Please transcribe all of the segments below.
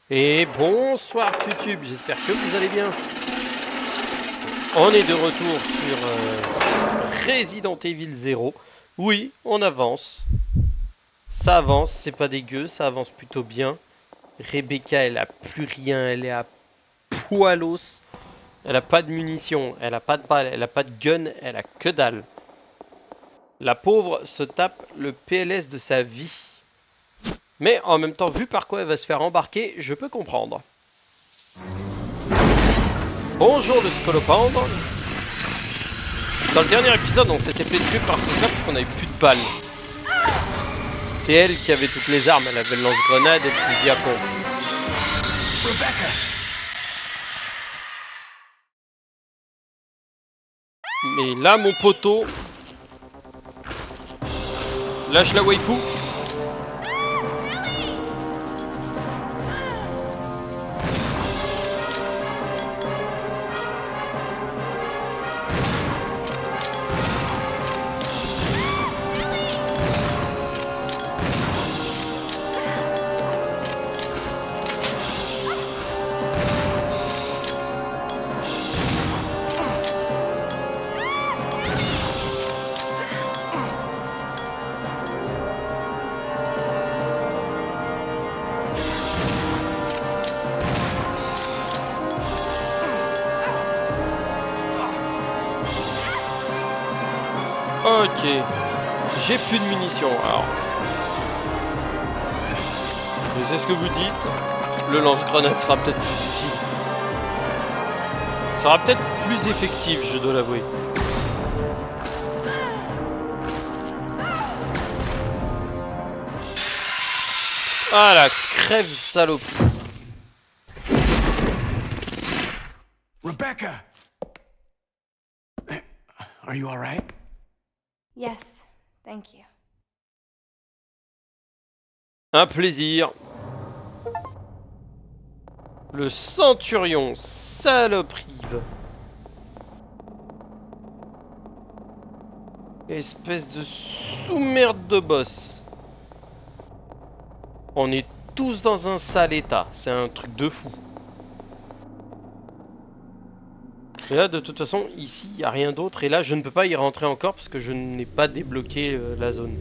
Et bonsoir YouTube, j'espère que vous allez bien. On est de retour sur Resident Evil 0. Oui, on avance. Ça avance, c'est pas dégueu, ça avance plutôt bien. Rebecca, elle a plus rien, elle est à poilos. Elle a pas de munitions, elle a pas de balles, elle a pas de gun, elle a que dalle. La pauvre se tape le PLS de sa vie. Mais en même temps, vu par quoi elle va se faire embarquer, je peux comprendre. Bonjour le scolopendre. Dans le dernier épisode, on s'était fait tuer par ce truc-là parce qu'on avait plus de balles. C'est elle qui avait toutes les armes. Elle avait le lance-grenade et le fusil à pompe. Mais là, mon poteau, lâche la waifu. Ok, j'ai plus de munitions. Alors, je sais ce que vous dites. Le lance-grenade sera peut-être plus utile. Sera peut-être plus effectif, je dois l'avouer. Ah la crève salope. Rebecca! Are you alright? Yes, thank you. Un plaisir. Le centurion, saloprive. Espèce de sous-merde de boss. On est tous dans un sale état. C'est un truc de fou. Et là, de toute façon, ici, il n'y a rien d'autre. Et là, je ne peux pas y rentrer encore parce que je n'ai pas débloqué la zone.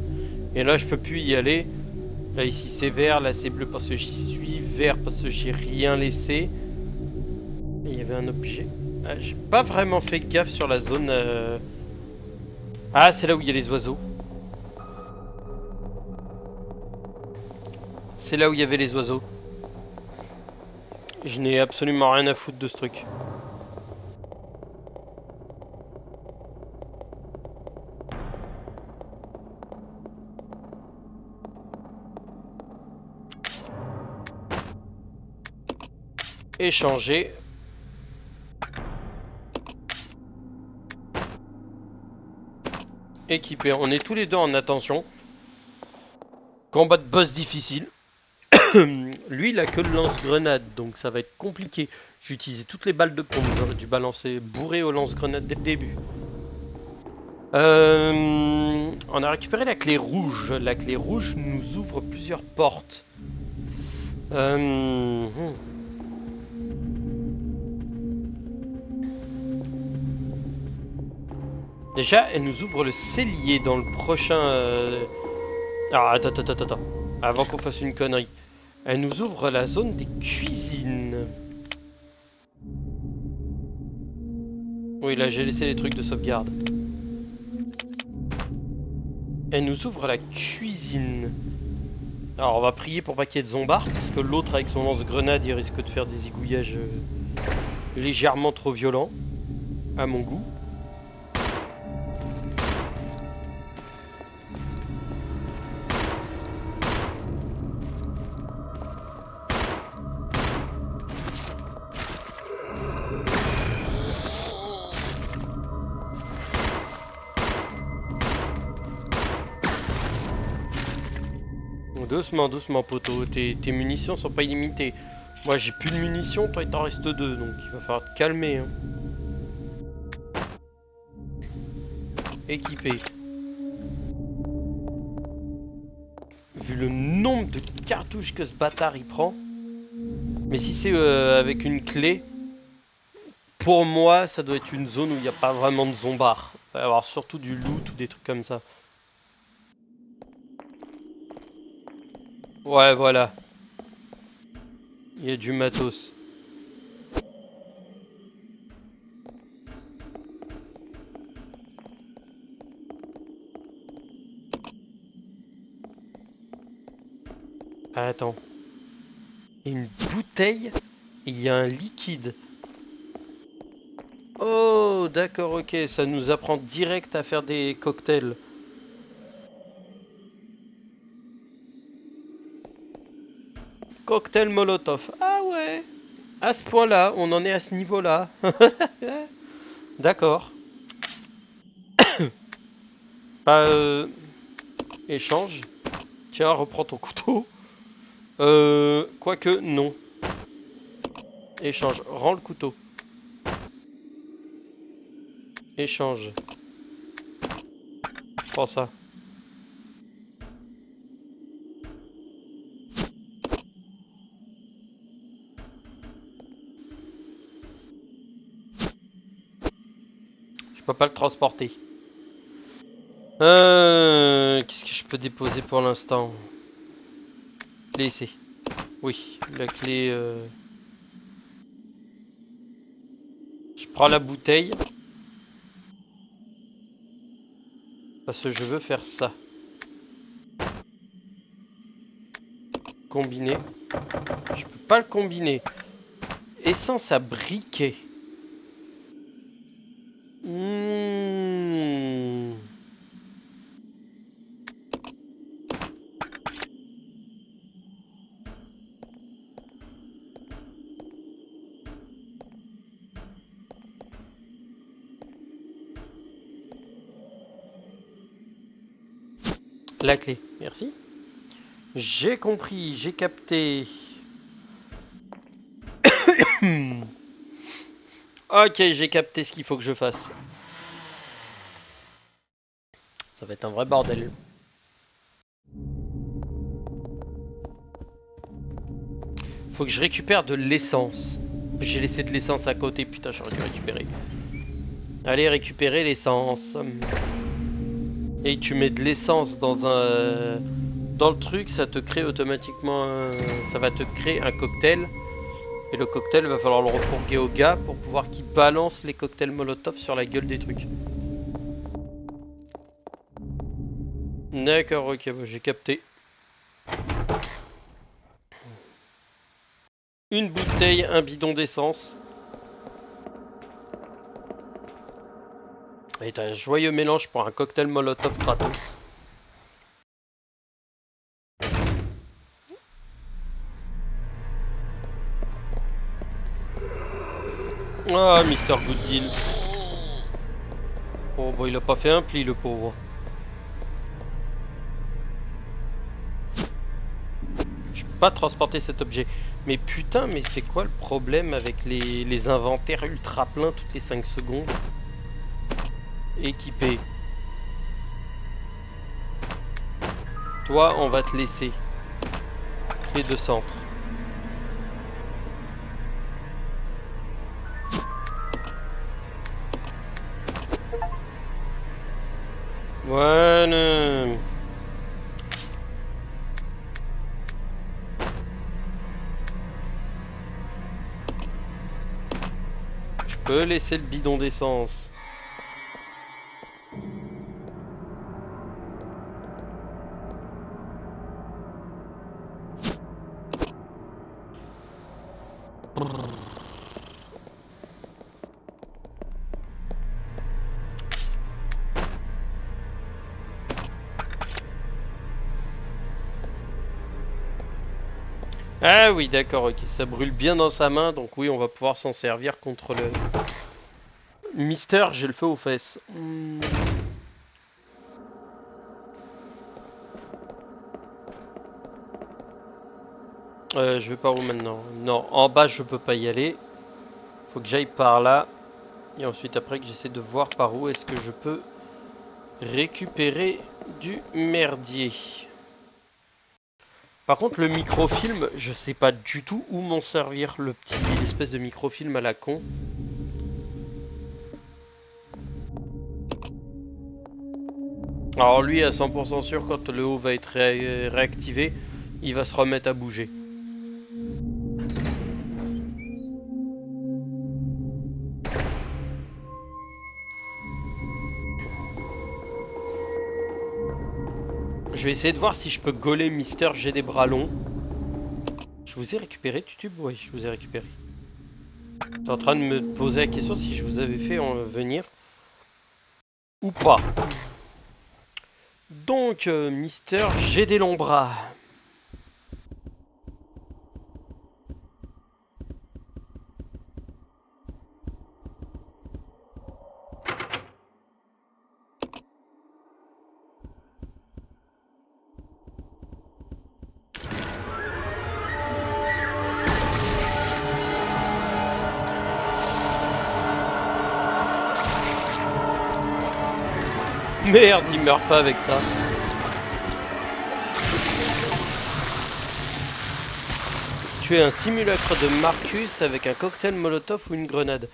Et là, je peux plus y aller. Là, ici, c'est vert. Là, c'est bleu parce que j'y suis. Vert parce que j'ai rien laissé. Et il y avait un objet. Ah, j'ai pas vraiment fait gaffe sur la zone. Ah, c'est là où il y a les oiseaux. C'est là où il y avait les oiseaux. Je n'ai absolument rien à foutre de ce truc. Échanger. Équipé. On est tous les deux en attention. Combat de boss difficile. Lui, il a que le lance-grenade, donc ça va être compliqué. J'ai utilisé toutes les balles de pompe. J'aurais dû balancer bourré au lance-grenade dès le début. On a récupéré la clé rouge. La clé rouge nous ouvre plusieurs portes. Déjà, elle nous ouvre le cellier dans le prochain... Ah, attends. Avant qu'on fasse une connerie. Elle nous ouvre la zone des cuisines. Oui, là, j'ai laissé les trucs de sauvegarde. Elle nous ouvre la cuisine. Alors, on va prier pour pas qu'il y ait de zombards, parce que l'autre, avec son lance-grenade, il risque de faire des zigouillages légèrement trop violents, à mon goût. Doucement, poteau. Tes munitions sont pas illimitées. Moi, j'ai plus de munitions, toi, il t'en reste 2, donc il va falloir te calmer. Hein. Équipé. Vu le nombre de cartouches que ce bâtard il prend. Mais si c'est avec une clé, pour moi, ça doit être une zone où il n'y a pas vraiment de zombards. Il va y avoir surtout du loot ou des trucs comme ça. Ouais, voilà. Il y a du matos. Ah, attends. Il y a une bouteille et il y a un liquide. Oh, d'accord, ok. Ça nous apprend direct à faire des cocktails. Cocktail Molotov. Ah ouais. À ce point-là, on en est à ce niveau-là. D'accord. Bah, échange. Tiens, reprends ton couteau. Quoique, non. Échange. Rends le couteau. Échange. Prends ça. Je peux pas le transporter. Qu'est-ce que je peux déposer pour l'instant? Laisser. Oui, la clé. Je prends la bouteille. Parce que je veux faire ça. Combiner. Je peux pas le combiner. Essence à briquet. Mmh. La clé, merci. J'ai compris, j'ai capté. Ok, j'ai capté ce qu'il faut que je fasse. Ça va être un vrai bordel. Faut que je récupère de l'essence. J'ai laissé de l'essence à côté, putain, j'aurais dû récupérer. Allez, récupérer l'essence. Et tu mets de l'essence dans un... Dans le truc, ça te crée automatiquement... Ça va te créer un cocktail. Et le cocktail, va falloir le refourguer au gars pour pouvoir qu'il balance les cocktails Molotov sur la gueule des trucs. D'accord, ok, bah, j'ai capté. Une bouteille, un bidon d'essence. Et t'as un joyeux mélange pour un cocktail Molotov gratos. Ah, Mr. Good Deal. Oh, bah il a pas fait un pli, le pauvre. Je peux pas transporter cet objet. Mais putain, mais c'est quoi le problème avec les inventaires ultra pleins toutes les 5 secondes? Équipé. Toi, on va te laisser. Clé de centre. Voilà. Je peux laisser le bidon d'essence. Ah oui, d'accord, ok. Ça brûle bien dans sa main, donc oui, on va pouvoir s'en servir contre le... Mister, j'ai le feu aux fesses. Je vais par où maintenant? Non, en bas, je peux pas y aller. Faut que j'aille par là. Et ensuite, après, que j'essaie de voir par où est-ce que je peux récupérer du merdier. Par contre, le microfilm, je sais pas du tout où m'en servir. L'espèce de microfilm à la con. Alors lui, à 100% sûr, quand le haut va être réactivé, il va se remettre à bouger. Je vais essayer de voir si je peux gauler Mister J'ai des bras longs. Je vous ai récupéré, Tutube? Oui, je vous ai récupéré. J'étais en train de me poser la question si je vous avais fait venir ou pas. Donc, Mister J'ai des longs bras. Merde, il meurt pas avec ça. Tu es un simulacre de Marcus avec un cocktail molotov ou une grenade.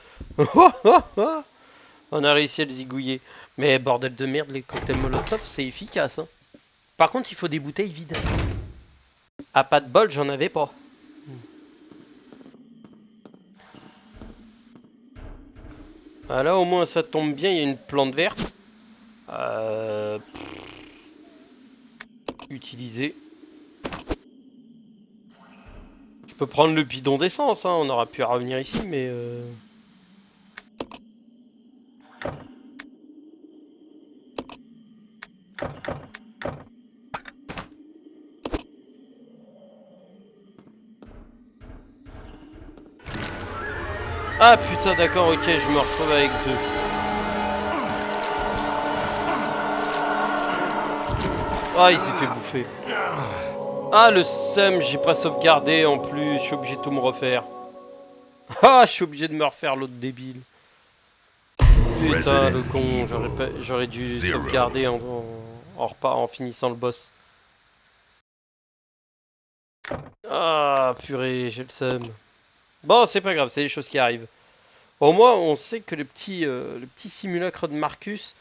On a réussi à le zigouiller. Mais bordel de merde, les cocktails molotov, c'est efficace. Hein. Par contre, il faut des bouteilles vides. Ah, pas de bol, j'en avais pas. Ah, là, au moins, ça tombe bien, il y a une plante verte. Utiliser. Je peux prendre le bidon d'essence, hein. On aura pu revenir ici, mais... Ah putain, d'accord, ok, je me retrouve avec deux. Ah, il s'est fait bouffer. Ah, le seum, j'ai pas sauvegardé en plus, je suis obligé de tout me refaire. Ah, je suis obligé de me refaire l'autre débile. Putain, le con, j'aurais dû sauvegarder en finissant le boss. Ah, purée, j'ai le seum. Bon, c'est pas grave, c'est des choses qui arrivent. Au moins, on sait que le petit simulacre de Marcus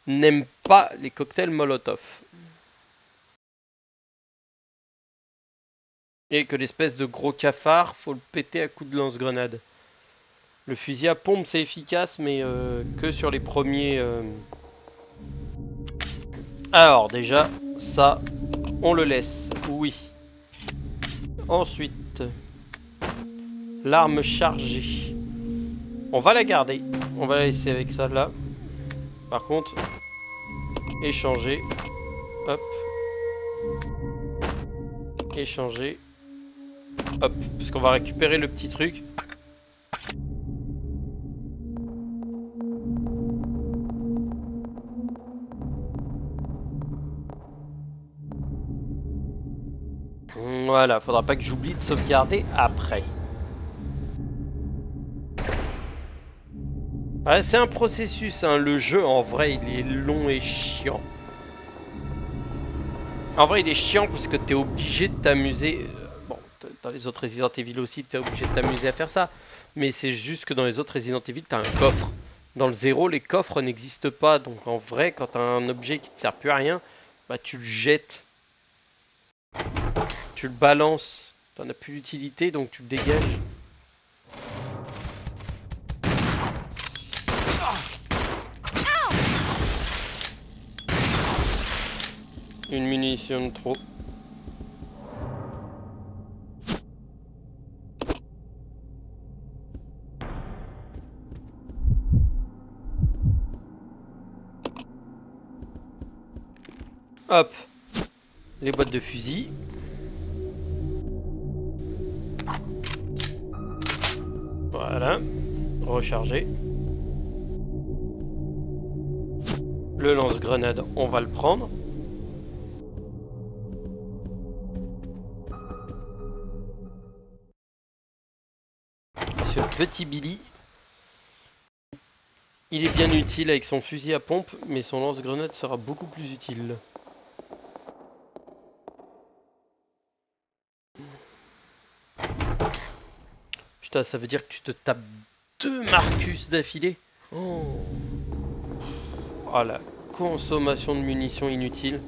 n'aime pas les cocktails Molotov. Et que l'espèce de gros cafard, faut le péter à coups de lance-grenade. Le fusil à pompe, c'est efficace, mais que sur les premiers... Alors, déjà, ça, on le laisse. Oui. Ensuite, l'arme chargée. On va la garder. On va la laisser avec ça, là. Par contre, échanger. Hop. Échanger. Hop. Parce qu'on va récupérer le petit truc. Voilà, faudra pas que j'oublie de sauvegarder après. Ouais, c'est un processus, hein. Le jeu en vrai il est long et chiant. En vrai il est chiant parce que t'es obligé de t'amuser. Bon, dans les autres Resident Evil aussi t'es obligé de t'amuser à faire ça. Mais c'est juste que dans les autres Resident Evil t'as un coffre. Dans le 0 les coffres n'existent pas. Donc en vrai quand t'as un objet qui te sert plus à rien, bah tu le jettes. Tu le balances. T'en as plus d'utilité donc tu le dégages. Une munition de trop. Hop. Les boîtes de fusil. Voilà. Recharger. Le lance-grenade, on va le prendre. Ce petit Billy, il est bien utile avec son fusil à pompe, mais son lance-grenade sera beaucoup plus utile. putain, ça veut dire que tu te tapes 2 Marcus d'affilée. Oh. Oh la consommation de munitions inutile.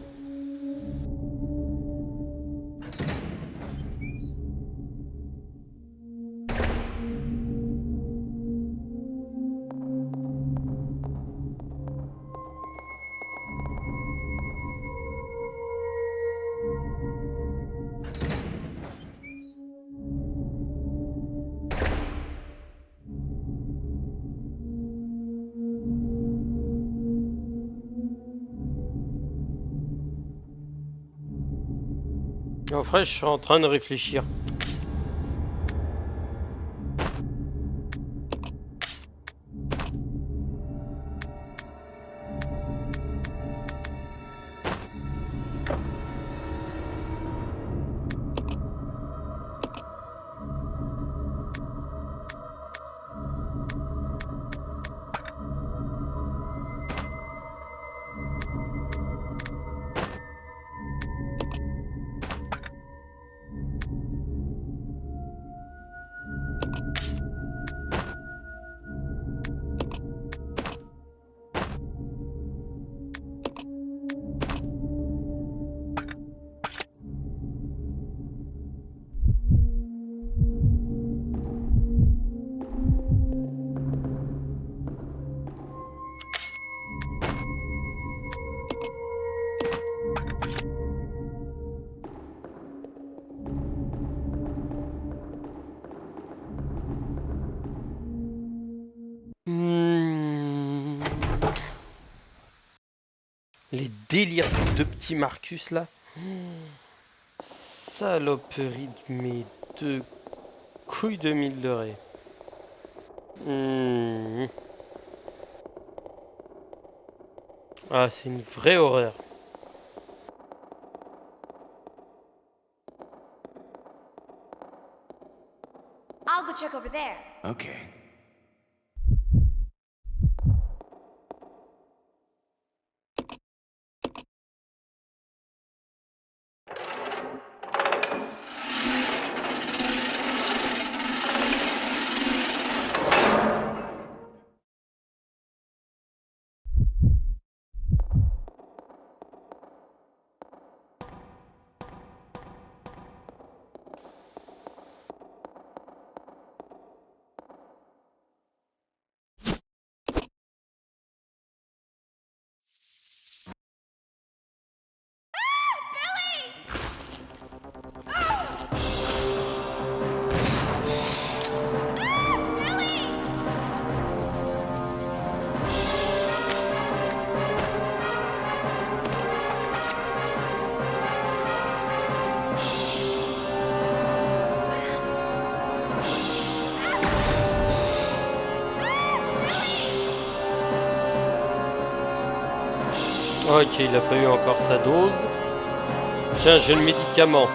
En vrai, je suis en train de réfléchir. Les délires de petits Marcus là. Saloperie de mes 2 couilles de mille de raies. Ah, c'est une vraie horreur. I'll go check over there. Okay. Ok, il a pas eu encore sa dose. Tiens, j'ai le médicament.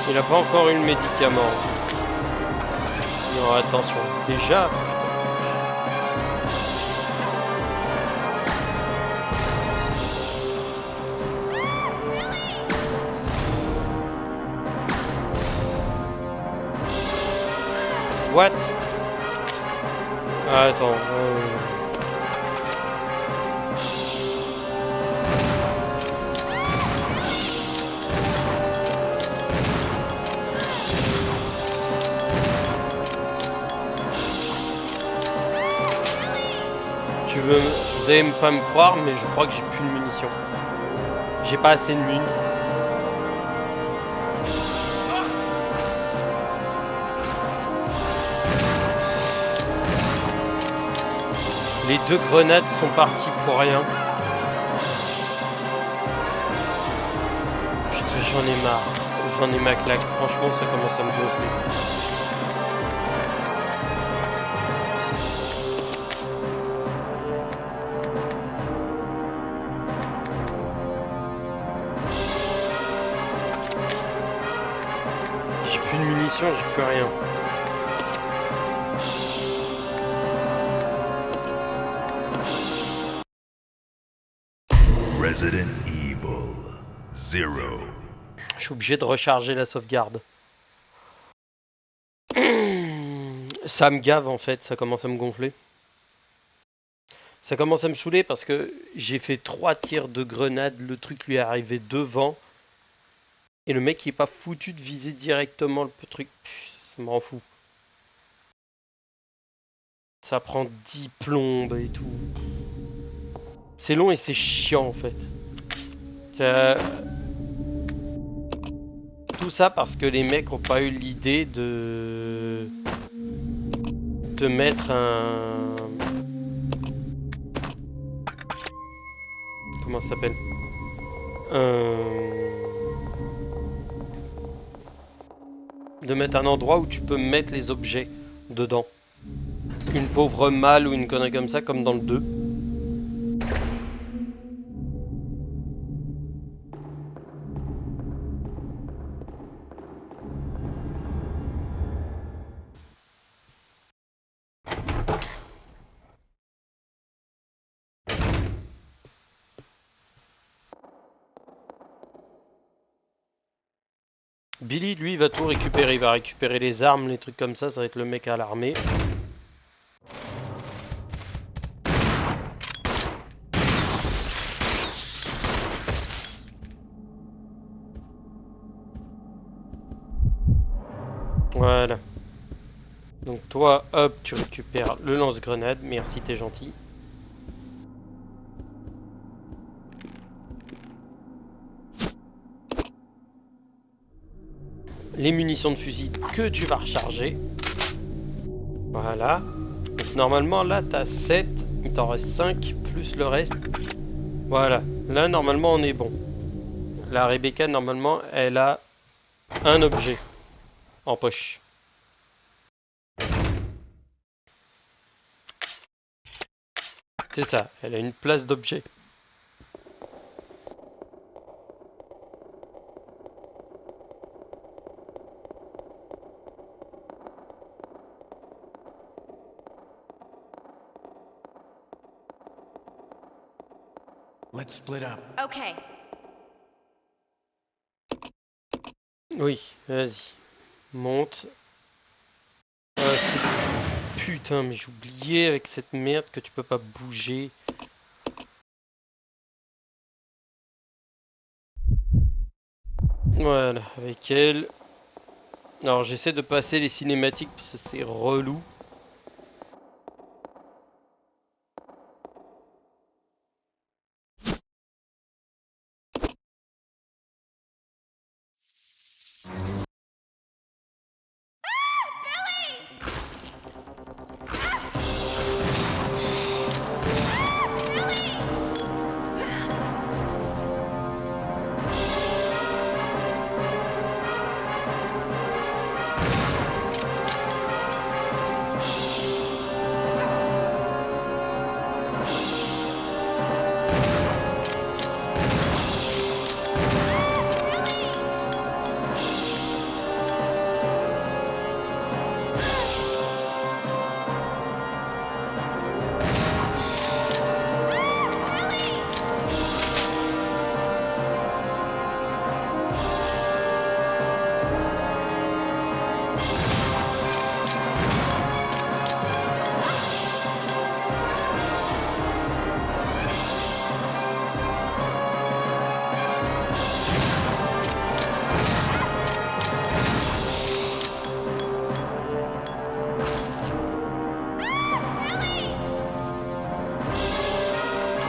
Il a pas encore eu le médicament. Non, attention. Déjà, what? Ah, attends. Vous allez pas me croire, mais je crois que j'ai plus de munitions. J'ai pas assez de mun. Les 2 grenades sont parties pour rien. Putain, j'en ai marre. J'en ai ma claque. Franchement, ça commence à me gonfler. J'ai plus de munitions, j'ai plus rien. Resident Evil 0. Je suis obligé de recharger la sauvegarde. Ça me gave en fait, ça commence à me gonfler. Ça commence à me saouler parce que j'ai fait 3 tirs de grenade, le truc lui est arrivé devant. Et le mec il est pas foutu de viser directement le truc. Ça me rend fou. Ça prend 10 plombes et tout. C'est long et c'est chiant en fait. Tout ça parce que les mecs ont pas eu l'idée de mettre un... Comment ça s'appelle? De mettre un endroit où tu peux mettre les objets dedans. Une pauvre malle ou une connerie comme ça, comme dans le 2. Billy, lui, va tout récupérer. Il va récupérer les armes, les trucs comme ça. Ça va être le mec à l'armée. Voilà. Donc toi, hop, tu récupères le lance-grenade. Merci, t'es gentil. Les munitions de fusil que tu vas recharger. Voilà. Donc normalement là t'as 7, il t'en reste 5 plus le reste. Voilà. Là normalement on est bon. La Rebecca normalement elle a un objet en poche. C'est ça, elle a une place d'objet. Let's split up. Okay. Oui, vas-y. Monte. Putain, mais j'ai oublié avec cette merde que tu peux pas bouger. Voilà, avec elle. Alors j'essaie de passer les cinématiques parce que c'est relou.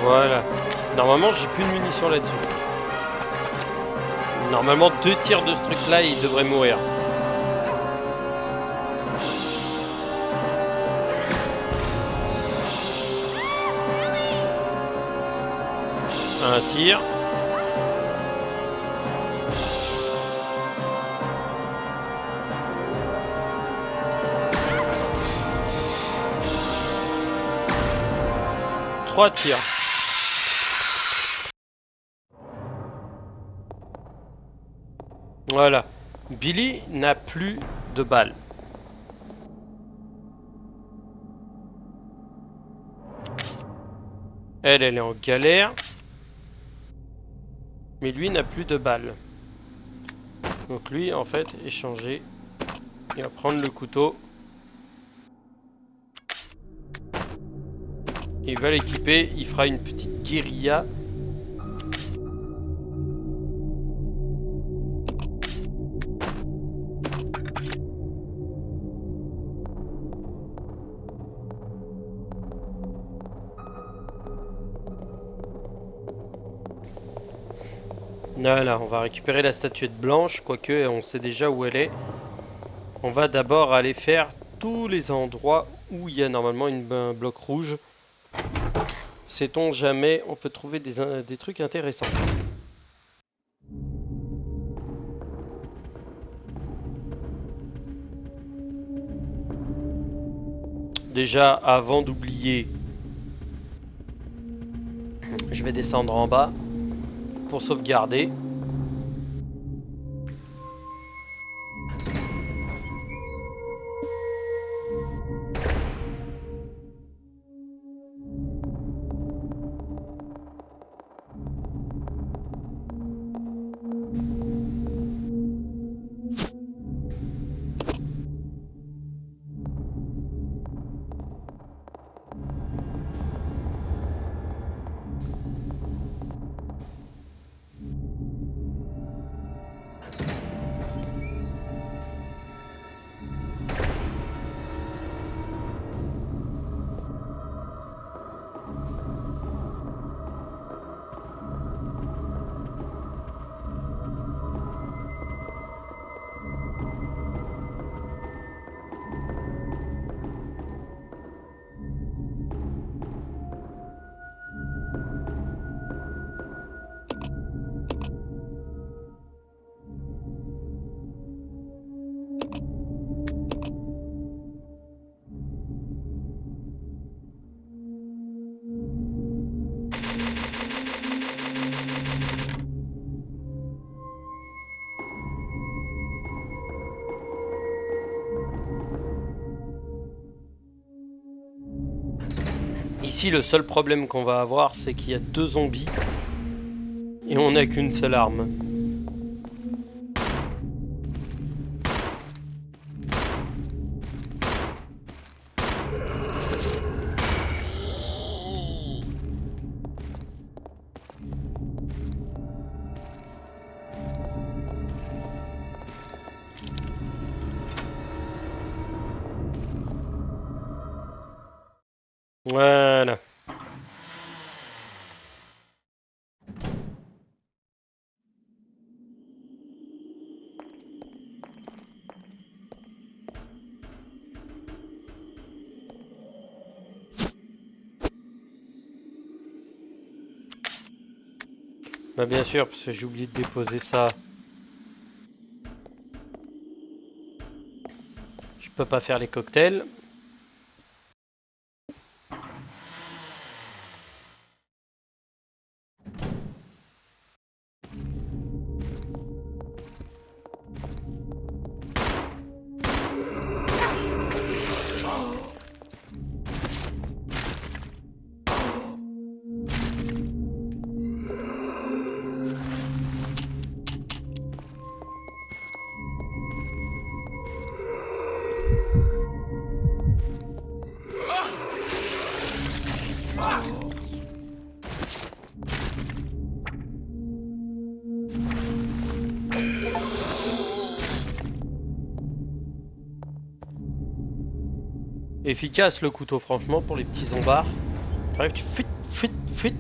Voilà. Normalement, j'ai plus de munitions là-dessus. Normalement, 2 tirs de ce truc-là, il devrait mourir. Un tir. Trois tirs. Voilà. Billy n'a plus de balles. Elle est en galère. Mais lui n'a plus de balles. Donc lui, en fait, est changé. Il va prendre le couteau. Il va l'équiper. Il fera une petite guérilla. Voilà, on va récupérer la statuette blanche, quoique on sait déjà où elle est. On va d'abord aller faire tous les endroits où il y a normalement un bloc rouge. Sait-on jamais, on peut trouver des trucs intéressants. Déjà, avant d'oublier, je vais descendre en bas pour sauvegarder. Ici, le seul problème qu'on va avoir, c'est qu'il y a 2 zombies et on n'a qu'une seule arme. Voilà. Bah bien sûr, parce que j'ai oublié de déposer ça. Je peux pas faire les cocktails. Efficace le couteau, franchement, pour les petits zombards. Bref, tu fuit, fuit, fuit.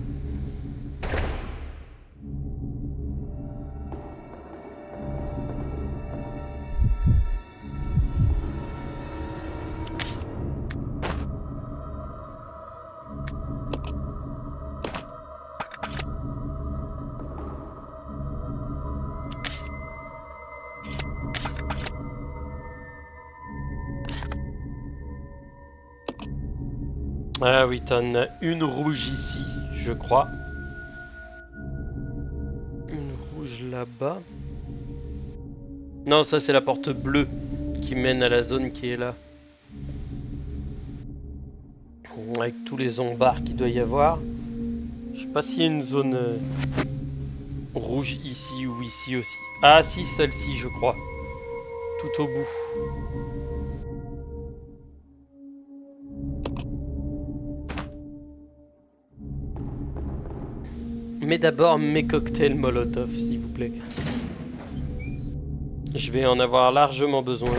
Ah oui, t'en as une rouge ici, je crois. Une rouge là-bas. Non, ça c'est la porte bleue qui mène à la zone qui est là. Avec tous les zombards qu'il doit y avoir. Je sais pas s'il y a une zone rouge ici ou ici aussi. Ah si, celle-ci je crois. Tout au bout. Mais d'abord mes cocktails Molotov s'il vous plaît. Je vais en avoir largement besoin.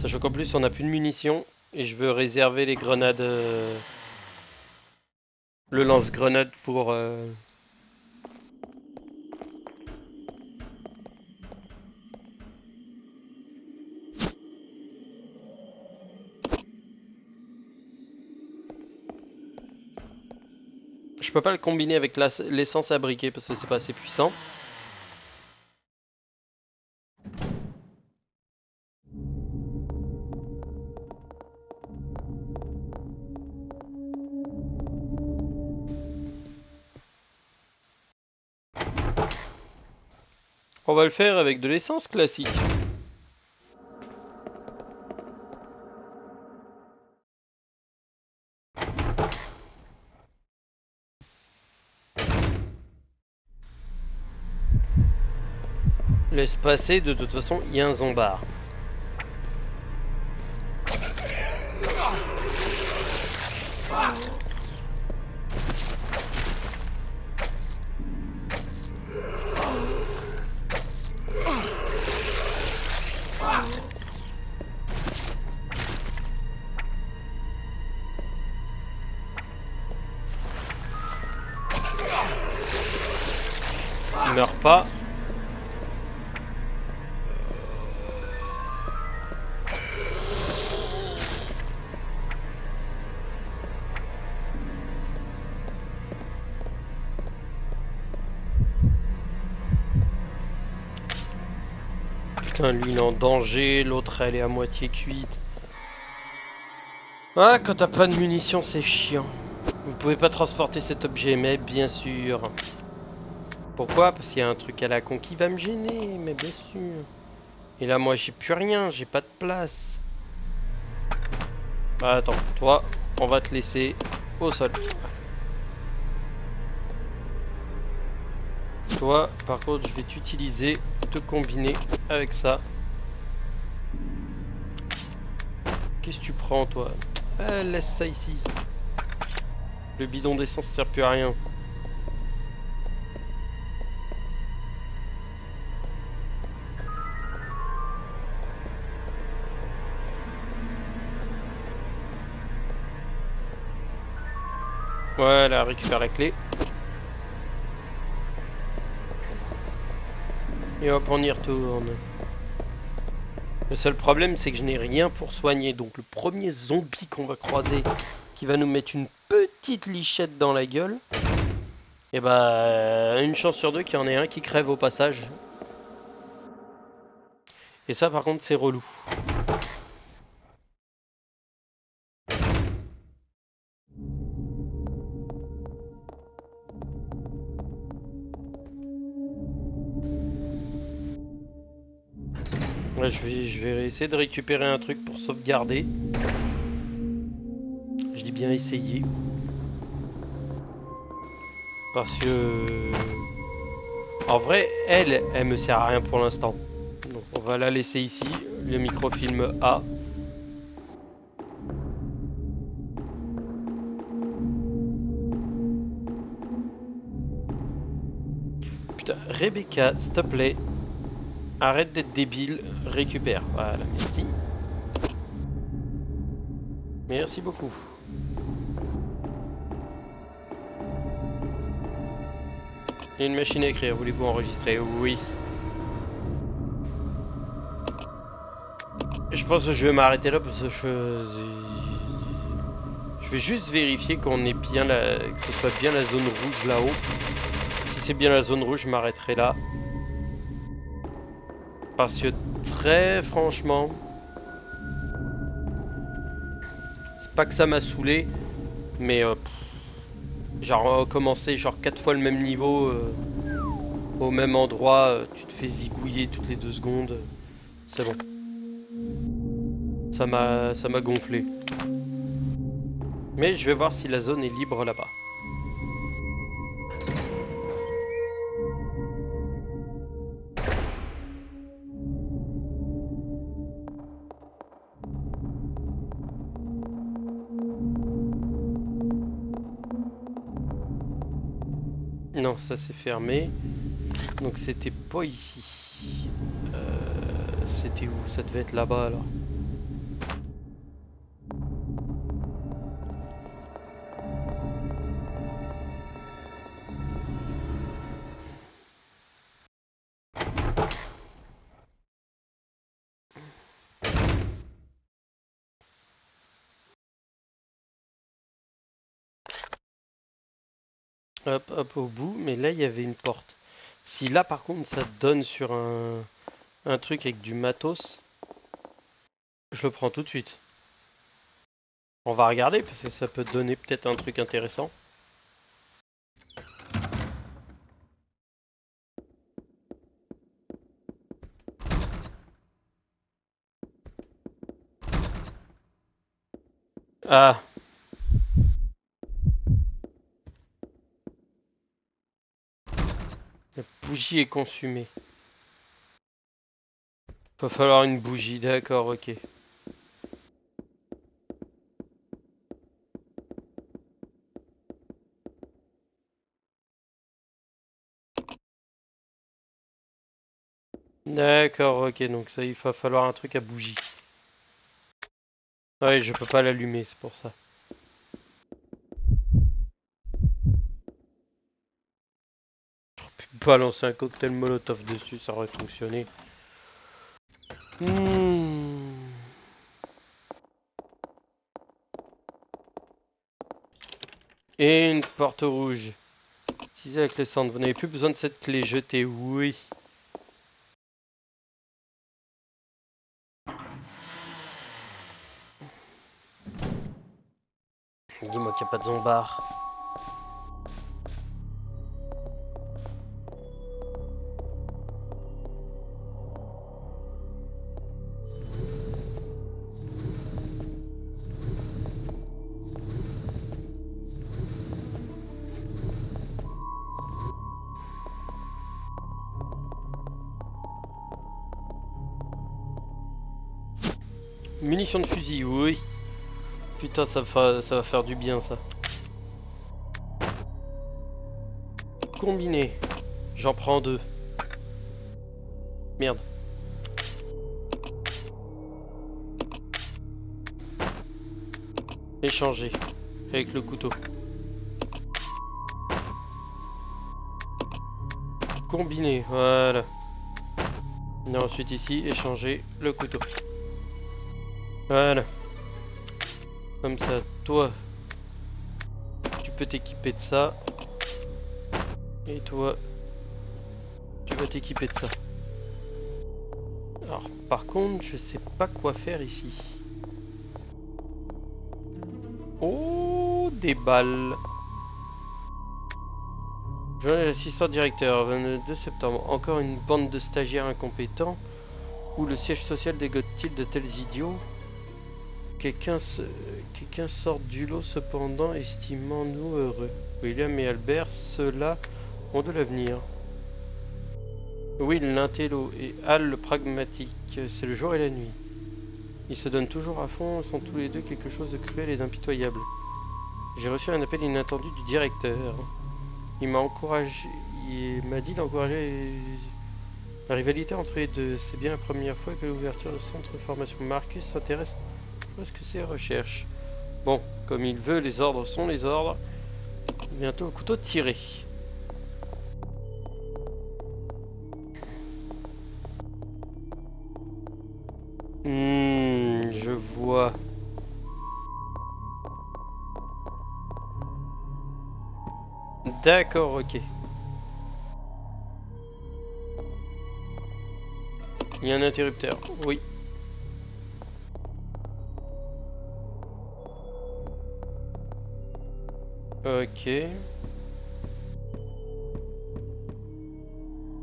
Sachant qu'en plus on n'a plus de munitions et je veux réserver les grenades, le lance-grenade pour... Je peux pas le combiner avec l'essence à briquet parce que c'est pas assez puissant. On va le faire avec de l'essence classique. Laisse passer, de toute façon, il y a un zombard. Il meurt pas. Putain, lui il est en danger, l'autre elle est à moitié cuite. Ah, quand t'as pas de munitions, c'est chiant. Vous pouvez pas transporter cet objet, mais bien sûr. Pourquoi? Parce qu'il y a un truc à la con qui va me gêner, mais bien sûr. Et là, moi, j'ai plus rien, j'ai pas de place. Bah, attends, toi, on va te laisser au sol. Toi, par contre, je vais t'utiliser, te combiner avec ça. Qu'est-ce que tu prends, toi? Laisse ça ici. Le bidon d'essence sert plus à rien. Voilà, récupère la clé. Et hop, on y retourne. Le seul problème, c'est que je n'ai rien pour soigner. Donc le premier zombie qu'on va croiser, qui va nous mettre une petite lichette dans la gueule, et bah, une chance sur deux qu'il y en ait un qui crève au passage. Et ça, par contre, c'est relou. Ouais, je vais essayer de récupérer un truc pour sauvegarder. Je dis bien essayer. Parce que... En vrai, elle me sert à rien pour l'instant. Donc on va la laisser ici. Le microfilm A. Putain, Rebecca, s'il te plaît. Arrête d'être débile, récupère. Voilà, merci. Merci beaucoup. Il y a une machine à écrire, voulez-vous enregistrer? Oui. Je pense que je vais m'arrêter là parce que je vais juste vérifier qu'on est bien que ce soit bien la zone rouge là-haut. Si c'est bien la zone rouge, je m'arrêterai là. Parce que très franchement, c'est pas que ça m'a saoulé, mais genre recommencer genre 4 fois le même niveau au même endroit, tu te fais zigouiller toutes les 2 secondes, c'est bon. Ça m'a gonflé. Mais je vais voir si la zone est libre là-bas. Non, ça c'est fermé. Donc c'était pas ici. C'était où? Ça devait être là-bas alors. Hop, hop au bout. Mais là il y avait une porte. Si là par contre ça donne sur un truc avec du matos, je le prends tout de suite. On va regarder parce que ça peut donner peut-être un truc intéressant. Ah, la bougie est consumée. Va falloir une bougie, d'accord, ok. D'accord, ok, donc ça il va falloir un truc à bougie. Ouais, je peux pas l'allumer, c'est pour ça. Pas lancer un cocktail molotov dessus, ça aurait fonctionné. Et une porte rouge. Utilisez la clé centre. Vous n'avez plus besoin de cette clé jetée, oui. Dis-moi qu'il n'y a pas de zombard. Munitions de fusil, oui. Putain, ça va faire du bien, ça. Combiné. J'en prends 2. Merde. Échanger. Avec le couteau. Combiné, voilà. Et ensuite ici, échanger le couteau. Voilà. Comme ça, toi, tu peux t'équiper de ça. Et toi, tu vas t'équiper de ça. Alors, par contre, je sais pas quoi faire ici. Oh, des balles. Journal assistant directeur, 22 septembre. Encore une bande de stagiaires incompétents. Où le siège social dégote-t-il de tels idiots? Quelqu'un sort du lot cependant, estimant-nous heureux. William et Albert, ceux-là ont de l'avenir. Will, l'intello, et Al, le pragmatique. C'est le jour et la nuit. Ils se donnent toujours à fond, sont tous les deux quelque chose de cruel et d'impitoyable. J'ai reçu un appel inattendu du directeur. Il m'a encouragé, il m'a dit d'encourager la rivalité entre les deux. C'est bien la première fois que l'ouverture de centre de formation Marcus s'intéresse à ce que c'est recherche. Bon, comme il veut, les ordres sont les ordres. Bientôt au couteau tiré. Je vois. D'accord, ok. Il y a un interrupteur, oui. Ok.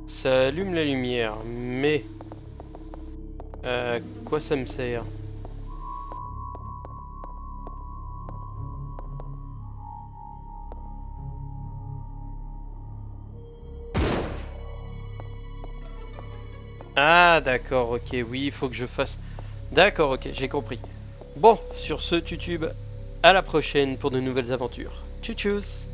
Ça allume la lumière, mais... quoi ça me sert? Ah d'accord, ok, oui, il faut que je fasse... D'accord, ok, j'ai compris. Bon, sur ce, Tutube, à la prochaine pour de nouvelles aventures. Tchuss tchuss.